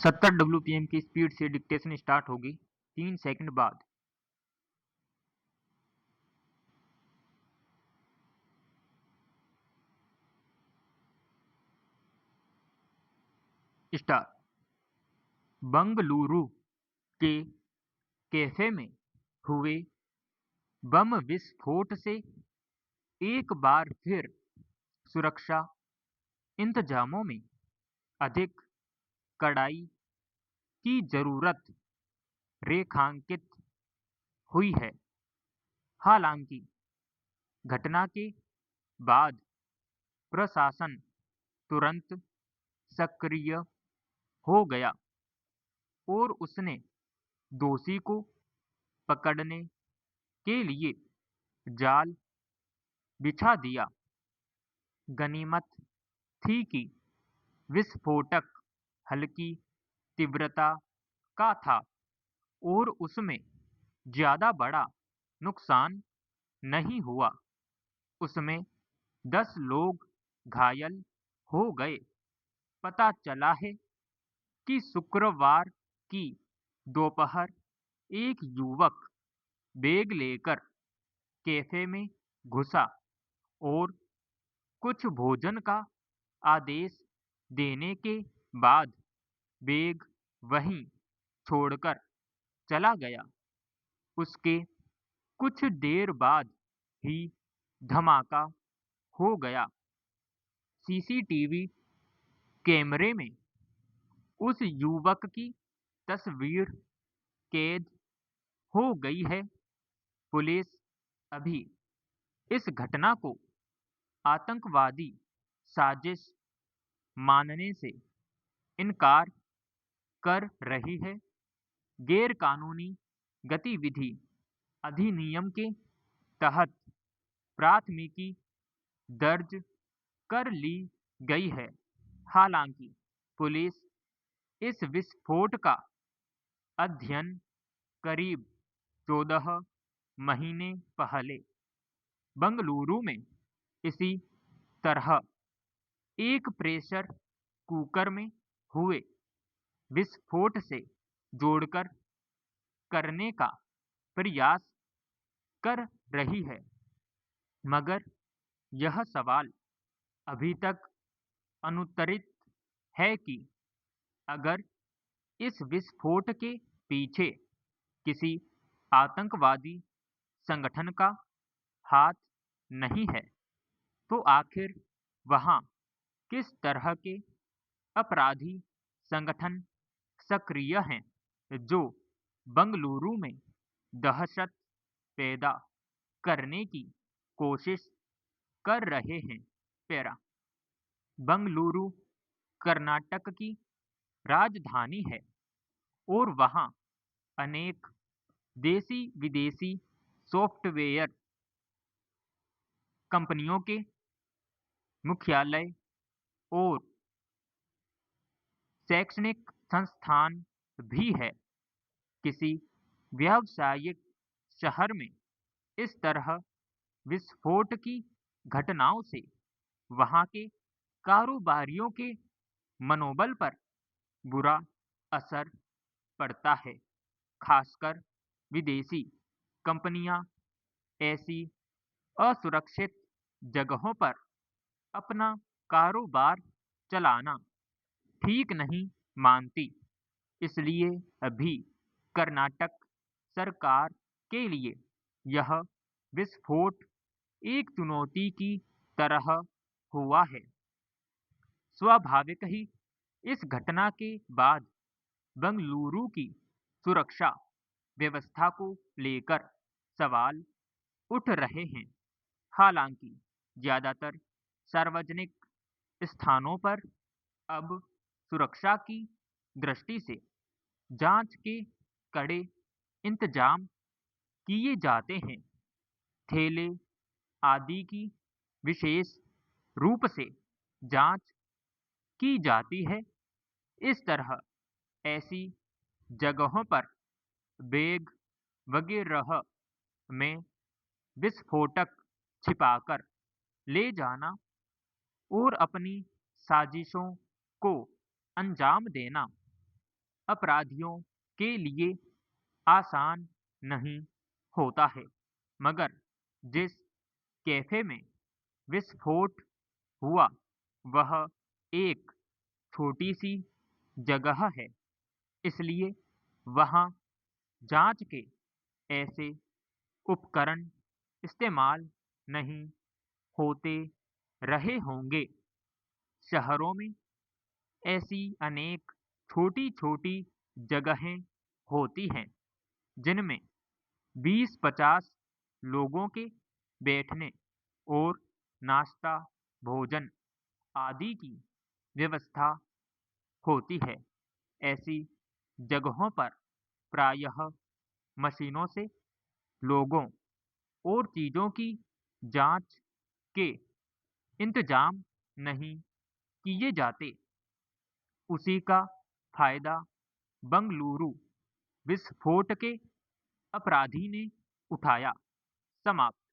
70 WPM की speed से dictation start होगी 3 सेकंड बाद। स्टार्ट। बंगलुरु के कैफे में हुए बम विस्फोट से एक बार फिर सुरक्षा इंतजामों में अधिक कड़ाई की जरूरत रेखांकित हुई है। हालांकि घटना के बाद प्रशासन तुरंत सक्रिय हो गया और उसने दोषी को पकड़ने के लिए जाल बिछा दिया। गनीमत थी कि विस्फोटक हल्की तीव्रता का था और उसमें ज्यादा बड़ा नुकसान नहीं हुआ। उसमें 10 लोग घायल हो गए। पता चला है कि शुक्रवार की दोपहर एक युवक बैग लेकर कैफे में घुसा और कुछ भोजन का आदेश देने के बाद बैग वहीं छोड़कर चला गया। उसके कुछ देर बाद ही धमाका हो गया। सीसीटीवी कैमरे में उस युवक की तस्वीर कैद हो गई है। पुलिस अभी इस घटना को आतंकवादी साजिश मानने से इनकार कर रही है। गैर कानूनी गतिविधि अधिनियम के तहत प्राथमिकी दर्ज कर ली गई है। हालांकि पुलिस इस विस्फोट का अध्ययन करीब 14 महीने पहले बंगलुरु में इसी तरह एक प्रेशर कुकर में हुए विस्फोट से जोड़कर करने का प्रयास कर रही है, मगर यह सवाल अभी तक अनुत्तरित है कि अगर इस विस्फोट के पीछे किसी आतंकवादी संगठन का हाथ नहीं है, तो आखिर वहां किस तरह के अपराधी संगठन सक्रिय हैं जो बंगलुरु में दहशत पैदा करने की कोशिश कर रहे हैं। पैरा बंगलुरु कर्नाटक की राजधानी है और वहां अनेक देसी विदेशी सॉफ्टवेयर कंपनियों के मुख्यालय और शैक्षणिक संस्थान भी है। किसी व्यावसायिक शहर में इस तरह विस्फोट की घटनाओं से वहां के कारोबारियों के मनोबल पर बुरा असर पड़ता है। खासकर विदेशी कंपनियां ऐसी असुरक्षित जगहों पर अपना कारोबार चलाना ठीक नहीं मानती। इसलिए अभी कर्नाटक सरकार के लिए यह विस्फोट एक चुनौती की तरह हुआ है। स्वाभाविक ही इस घटना के बाद बंगलुरु की सुरक्षा व्यवस्था को लेकर सवाल उठ रहे हैं। हालांकि ज्यादातर सार्वजनिक स्थानों पर अब सुरक्षा की दृष्टि से जांच के कड़े इंतजाम किए जाते हैं। ठेले आदि की विशेष रूप से जांच की जाती है। इस तरह ऐसी जगहों पर बैग वगैरह में विस्फोटक छिपाकर ले जाना और अपनी साजिशों को अंजाम देना अपराधियों के लिए आसान नहीं होता है, मगर जिस कैफे में विस्फोट हुआ वह एक छोटी सी जगह है, इसलिए वहाँ जांच के ऐसे उपकरण इस्तेमाल नहीं होते रहे होंगे। शहरों में ऐसी अनेक छोटी-छोटी जगहें होती हैं जिनमें 20-50 लोगों के बैठने और नाश्ता, भोजन आदि की व्यवस्था होती है। ऐसी जगहों पर प्रायः मशीनों से लोगों और चीज़ों की जांच के इंतजाम नहीं किए जाते। उसी का फायदा बंगलुरु विस्फोट के अपराधी ने उठाया। समाप्त।